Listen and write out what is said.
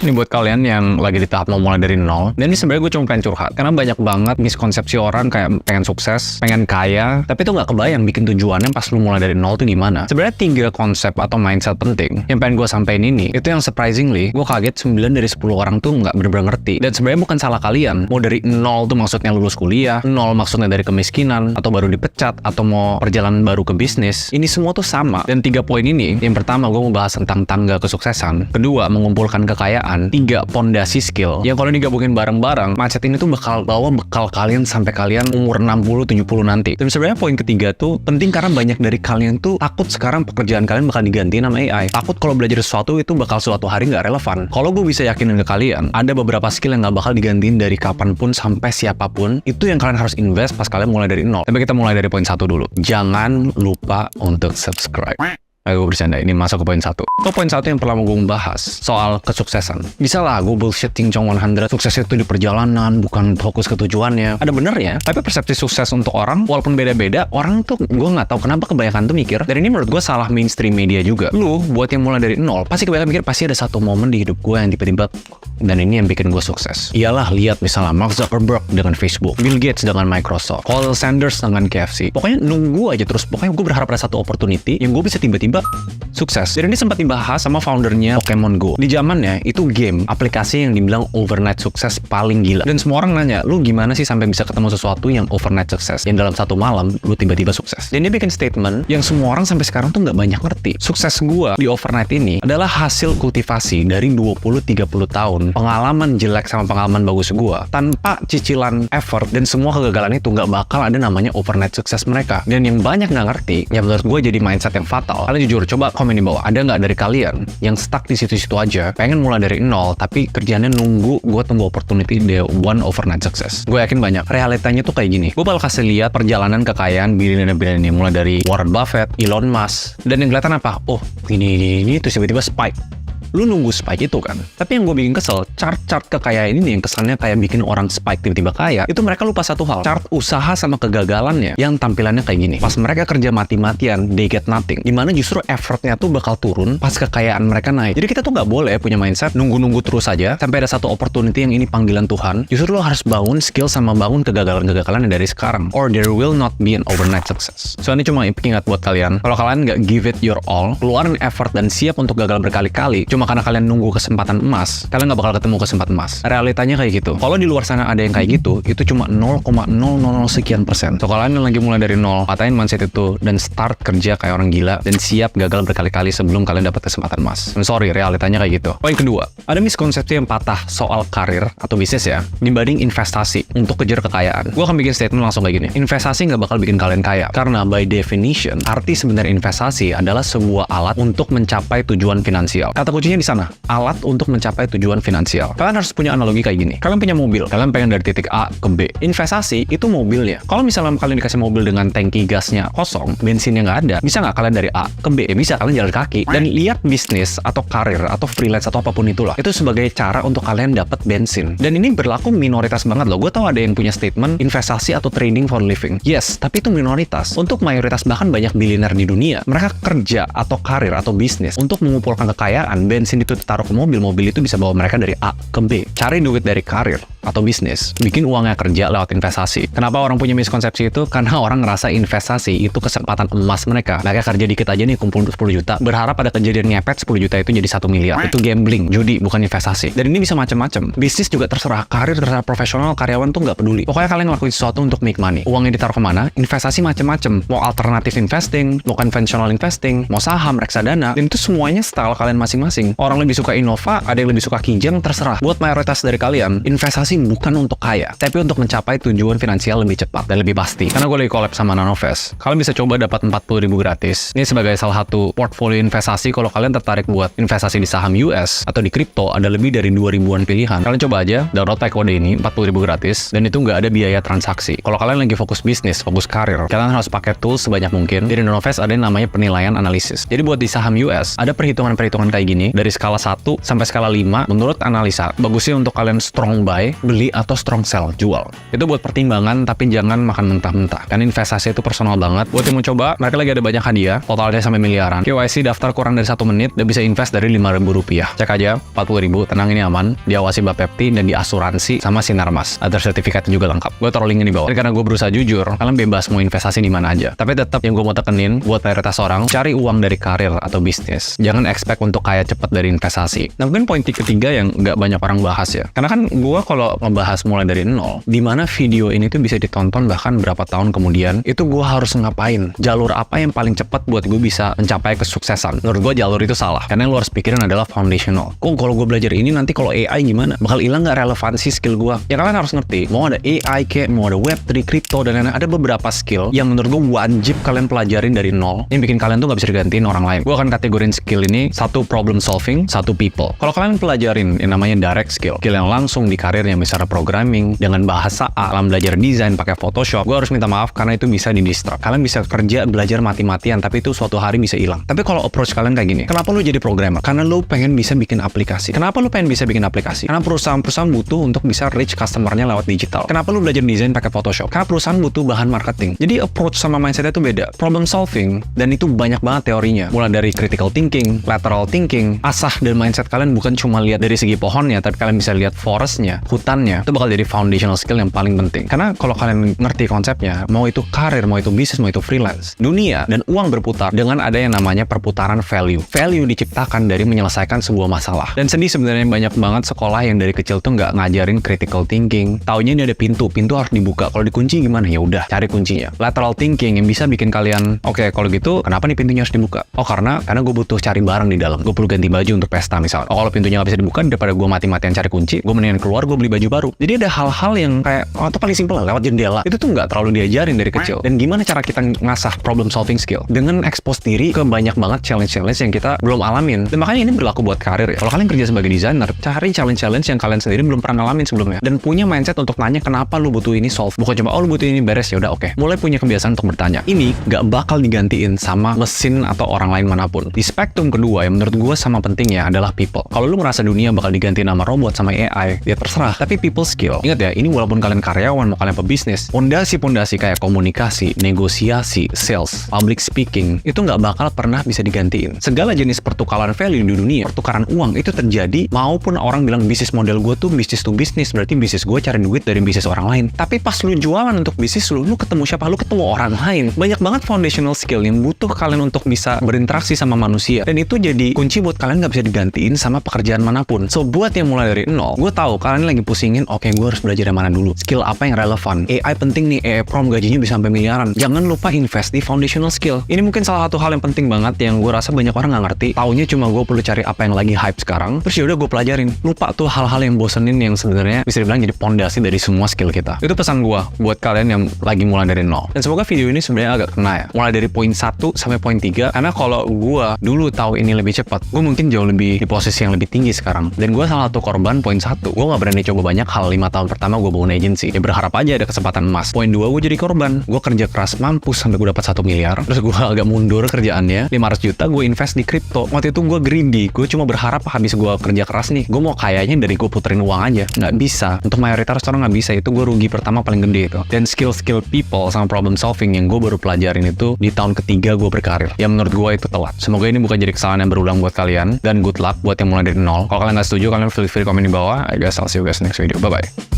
Ini buat kalian yang lagi di tahap mau mulai dari nol. Dan ini sebenarnya gue cuma pengen curhat. Karena banyak banget miskonsepsi orang kayak pengen sukses, pengen kaya, tapi tuh nggak kebayang bikin tujuannya pas lu mulai dari nol tuh gimana. Sebenarnya 3 konsep atau mindset penting yang pengen gue sampein ini, itu yang surprisingly, gue kaget 9 dari 10 orang tuh nggak bener-bener ngerti. Dan sebenarnya bukan salah kalian. Mau dari nol tuh maksudnya lulus kuliah, nol maksudnya dari kemiskinan, atau baru dipecat, atau mau perjalanan baru ke bisnis. Ini semua tuh sama. Dan 3 poin ini, yang pertama gue mau bahas tentang tangga kesuksesan. Kedua, mengumpulkan kekayaan. 3, pondasi skill. Yang kalau digabungin bareng-bareng, mindset ini tuh bakal bawa bekal kalian sampai kalian umur 60-70 nanti. Dan sebenarnya poin ketiga tuh penting karena banyak dari kalian tuh takut sekarang pekerjaan kalian bakal digantiin sama AI. Takut kalau belajar sesuatu itu bakal suatu hari nggak relevan. Kalau gue bisa yakinin ke kalian, ada beberapa skill yang nggak bakal digantiin dari kapanpun sampai siapapun. Itu yang kalian harus invest pas kalian mulai dari nol. Tapi kita mulai dari poin 1 dulu. Jangan lupa untuk subscribe. Gue bercanda, ini masuk ke poin 1. Itu poin 1 yang pertama gue membahas soal kesuksesan. Bisa lah gue bullshit Chong 100, sukses itu di perjalanan, bukan fokus ke tujuannya. Ada benernya, tapi persepsi sukses untuk orang, walaupun beda-beda, orang tuh gue nggak tahu kenapa kebanyakan tuh mikir, dan ini menurut gue salah mainstream media juga. Lu, buat yang mulai dari nol, pasti kebanyakan mikir pasti ada satu momen di hidup gue yang tiba-tiba, dan ini yang bikin gue sukses. Iyalah, lihat misalnya Mark Zuckerberg dengan Facebook, Bill Gates dengan Microsoft, Colonel Sanders dengan KFC. Pokoknya nunggu aja terus, pokoknya gue berharap ada satu opportunity yang gue bisa tiba-tiba sukses. Jadi ini sempat dibahas sama foundernya Pokemon Go. Di zamannya itu game, aplikasi yang dibilang overnight sukses paling gila. Dan semua orang nanya, lu gimana sih sampai bisa ketemu sesuatu yang overnight sukses? Yang dalam satu malam lu tiba-tiba sukses. Dan dia bikin statement yang semua orang sampai sekarang tuh nggak banyak ngerti. Sukses gua di overnight ini adalah hasil kultivasi dari 20-30 tahun pengalaman jelek sama pengalaman bagus gua. Tanpa cicilan effort dan semua kegagalan itu nggak bakal ada namanya overnight sukses mereka. Dan yang banyak nggak ngerti, ya menurut gua jadi mindset yang fatal. Kalian jujur, coba komen di bawah, ada nggak dari kalian yang stuck di situ-situ aja, pengen mulai dari nol, tapi kerjaannya nunggu gue tunggu opportunity the one overnight success? Gue yakin banyak. Realitanya tuh kayak gini. Gue bakal kasih lihat perjalanan kekayaan billionaire ini, mulai dari Warren Buffett, Elon Musk, dan yang kelihatan apa? Oh, ini terus tiba-tiba spike. Lu nunggu spike itu kan. Tapi yang gue bikin kesel, chart-chart kekayaan ini yang kesannya kayak bikin orang spike tiba-tiba kaya, itu mereka lupa satu hal. Chart usaha sama kegagalannya yang tampilannya kayak gini. Pas mereka kerja mati-matian, they get nothing. Dimana justru effortnya tuh bakal turun pas kekayaan mereka naik. Jadi kita tuh nggak boleh punya mindset nunggu-nunggu terus aja sampai ada satu opportunity yang ini panggilan Tuhan. Justru lo harus bangun skill sama bangun kegagalan-kegagalan dari sekarang. Or there will not be an overnight success. So ini cuma ingat buat kalian. Kalau kalian nggak give it your all, keluarin effort dan siap untuk gagal berkali-kali, cuma karena kalian nunggu kesempatan emas, kalian nggak bakal ketemu kesempatan emas. Realitanya kayak gitu. Kalau di luar sana ada yang kayak gitu, itu cuma 0,000 sekian persen. So kalian yang lagi mulai dari nol, patahin mindset itu dan start kerja kayak orang gila dan siap gagal berkali-kali sebelum kalian dapat kesempatan emas. I'm sorry, realitanya kayak gitu. Poin kedua, ada miskonsepsi yang patah soal karir atau bisnis ya, dibanding investasi untuk kejar kekayaan. Gue akan bikin statement langsung kayak gini. Investasi nggak bakal bikin kalian kaya, karena by definition, arti sebenarnya investasi adalah sebuah alat untuk mencapai tujuan finansial. Kata kuncinya di sana, alat untuk mencapai tujuan finansial. Kalian harus punya analogi kayak gini. Kalian punya mobil, kalian pengen dari titik A ke B. Investasi itu mobilnya. Kalau misalnya kalian dikasih mobil dengan tangki gasnya kosong, bensinnya nggak ada, bisa nggak kalian dari A ke B? Bisa, kalian jalan kaki. Dan lihat bisnis atau karir atau freelance atau apapun itulah, itu sebagai cara untuk kalian dapat bensin. Dan ini berlaku minoritas banget loh. Gue tahu ada yang punya statement investasi atau trading for living. Yes, tapi itu minoritas. Untuk mayoritas, bahkan banyak billionaire di dunia, mereka kerja atau karir atau bisnis untuk mengumpulkan kekayaan. Bensin itu taruh ke mobil itu bisa bawa mereka dari A ke B. Cari duit dari karir atau bisnis, bikin uangnya kerja lewat investasi. Kenapa orang punya miskonsepsi itu? Karena orang ngerasa investasi itu kesempatan emas mereka. Mereka kerja dikit aja nih, kumpul 10 juta, berharap ada kejadian ngepet 10 juta itu jadi 1 miliar. Itu gambling, judi, bukan investasi. Dan ini bisa macam-macam. Bisnis juga terserah, karir terserah, profesional, karyawan tuh nggak peduli. Pokoknya kalian ngelakuin sesuatu untuk make money. Uangnya ditaruh kemana? Investasi macam-macam. Mau alternatif investing, mau conventional investing, mau saham, reksadana, dan itu semuanya style kalian masing-masing. Orang lebih suka Innova, ada yang lebih suka Kijang, terserah. Buat mayoritas dari kalian, investasi bukan untuk kaya, tapi untuk mencapai tujuan finansial lebih cepat dan lebih pasti. Karena gue lagi collab sama Nanovest, kalian bisa coba dapat 40.000 gratis. Ini sebagai salah satu portfolio investasi kalau kalian tertarik buat investasi di saham US atau di kripto, ada lebih dari 2.000-an pilihan. Kalian coba aja, download pakai kode ini, 40.000 gratis, dan itu nggak ada biaya transaksi. Kalau kalian lagi fokus bisnis, fokus karir, kalian harus pakai tools sebanyak mungkin. Di Nanovest ada yang namanya penilaian analisis. Jadi buat di saham US, ada perhitungan-perhitungan kayak gini, dari skala 1 sampai skala 5, menurut analisa, bagusnya untuk kalian strong buy, beli, atau strong sell, jual. Itu buat pertimbangan, tapi jangan makan mentah-mentah. Karena investasi itu personal banget. Buat yang mau coba, mereka lagi ada banyak hadiah, totalnya sampai miliaran. KYC daftar kurang dari 1 menit, dan bisa invest dari Rp5.000. Cek aja, 40.000, tenang ini aman, diawasi Bapepti, dan diasuransi sama Sinarmas. Ada sertifikatnya juga lengkap. Gue taruh linknya di bawah. Dan karena gue berusaha jujur, kalian bebas mau investasi di mana aja. Tapi tetap yang gue mau tekenin, buat mayoritas orang, cari uang dari karir atau bisnis. Jangan expect untuk kaya cepat dari investasi. Nah mungkin poin ketiga yang nggak banyak orang bahas ya. Karena kan gue kalau ngebahas mulai dari nol, dimana video ini tuh bisa ditonton bahkan berapa tahun kemudian, itu gue harus ngapain? Jalur apa yang paling cepat buat gue bisa mencapai kesuksesan? Menurut gue jalur itu salah. Karena yang lo harus pikirin adalah foundational. Kok kalau gue belajar ini nanti kalau AI gimana? Bakal hilang nggak relevansi skill gue? Ya kalian harus ngerti. Mau ada AI kayak, mau ada Web3, crypto, dan lain-lain. Ada beberapa skill yang menurut gue wajib kalian pelajarin dari nol. Yang bikin kalian tuh nggak bisa digantiin orang lain. Gue akan kategorin skill ini, satu problem solving, satu people. Kalau kalian pelajarin yang namanya direct skill yang langsung di karirnya, misalnya programming dengan bahasa A, alam belajar desain pakai Photoshop, gue harus minta maaf karena itu bisa di-distract. Kalian bisa kerja belajar mati-matian, tapi itu suatu hari bisa hilang. Tapi kalau approach kalian kayak gini, kenapa lu jadi programmer? Karena lu pengen bisa bikin aplikasi. Kenapa lu pengen bisa bikin aplikasi? Karena perusahaan-perusahaan butuh untuk bisa reach customer-nya lewat digital. Kenapa lu belajar desain pakai Photoshop? Karena perusahaan butuh bahan marketing. Jadi approach sama mindset-nya itu beda. Problem solving, dan itu banyak banget teorinya. Mulai dari critical thinking, lateral thinking, asah dan mindset kalian bukan cuma lihat dari segi pohonnya, tapi kalian bisa lihat forestnya, hutannya. Itu bakal jadi foundational skill yang paling penting. Karena kalau kalian ngerti konsepnya, mau itu karir, mau itu bisnis, mau itu freelance, dunia dan uang berputar dengan ada yang namanya perputaran value. Value diciptakan dari menyelesaikan sebuah masalah. Dan sedih sebenarnya banyak banget sekolah yang dari kecil tuh nggak ngajarin critical thinking. Taunya ini ada pintu harus dibuka. Kalau dikunci gimana? Ya udah, cari kuncinya. Lateral thinking yang bisa bikin kalian, oke, kalau gitu kenapa nih pintunya harus dibuka? Oh karena gue butuh cari barang di dalam. Gue perlu ganti baju untuk pesta misalnya. Oh kalau pintunya nggak bisa dibuka, daripada gue mati-matian cari kunci, gue mendingan keluar, gue beli baju baru. Jadi ada hal-hal yang kayak, atau paling simpel lah, lewat jendela. Itu tuh nggak terlalu diajarin dari kecil. Dan gimana cara kita ngasah problem solving skill? Dengan expose diri ke banyak banget challenge-challenge yang kita belum alamin. Dan makanya ini berlaku buat karir ya. Kalau kalian kerja sebagai desainer, cari challenge-challenge yang kalian sendiri belum pernah ngalamin sebelumnya. Dan punya mindset untuk nanya kenapa lu butuh ini solve. Bukan cuma, oh lu butuh ini beres, ya udah oke. Mulai punya kebiasaan untuk bertanya. Ini nggak bakal digantiin sama mesin atau orang lain manapun. Di spektrum kedua yang menurut gue sama pentingnya adalah people. Kalau lu merasa dunia bakal digantiin sama robot, sama AI, ya terserah. Tapi people skill, ingat ya, ini walaupun kalian karyawan, mau kalian pebisnis, pondasi-pondasi kayak komunikasi, negosiasi, sales, public speaking, itu nggak bakal pernah bisa digantiin. Segala jenis pertukaran value di dunia, pertukaran uang itu terjadi, maupun orang bilang bisnis model gue tuh bisnis to bisnis, berarti bisnis gue cari duit dari bisnis orang lain. Tapi pas lu jualan untuk bisnis lu ketemu siapa? Lu ketemu orang lain. Banyak banget foundational skill yang butuh kalian untuk bisa berinteraksi sama manusia. Dan itu jadi kunci buat kalian nggak bisa digantiin sama pekerjaan manapun. So buat yang mulai dari nol, gue tahu kalian lagi pusingin, oke, gue harus belajar dari mana dulu, skill apa yang relevan. AI penting nih, AI prom gajinya bisa sampai miliaran. Jangan lupa invest di foundational skill. Ini mungkin salah satu hal yang penting banget yang gue rasa banyak orang nggak ngerti. Taunya cuma gue perlu cari apa yang lagi hype sekarang, terus ya udah gue pelajarin. Lupa tuh hal-hal yang bosenin yang sebenarnya bisa dibilang jadi pondasi dari semua skill kita. Itu pesan gue buat kalian yang lagi mulai dari nol. Dan semoga video ini sebenarnya agak kena ya. Mulai dari poin 1 sampai poin 3. Karena kalau gue dulu tahu ini lebih cepat, gue mungkin jauh lebih di posisi yang lebih tinggi sekarang. Dan gue salah satu korban poin 1. Gue nggak berani coba banyak hal 5 tahun pertama gue bangun agency. Ya berharap aja ada kesempatan emas. Poin 2 gue jadi korban. Gue kerja keras mampus sampai gue dapat 1 miliar. Terus gue agak mundur kerjaannya. 500 juta gue invest di kripto. Waktu itu gue greedy. Gue cuma berharap habis gue kerja keras nih, gue mau kayaknya dari gue puterin uang aja. Nggak bisa. Untuk mayoritas orang nggak bisa. Itu gue rugi pertama paling gede itu. Dan skill-skill people sama problem solving yang gue baru pelajarin itu di tahun ketiga gue berkarir. Ya menurut gue itu telat. Semoga ini bukan jadi kesalahan yang berulang buat kalian. Dan good luck buat yang mulai dari nol. Kalau kalian nggak setuju, kalian feel free komen di bawah. I guess I'll see you guys next video. Bye-bye.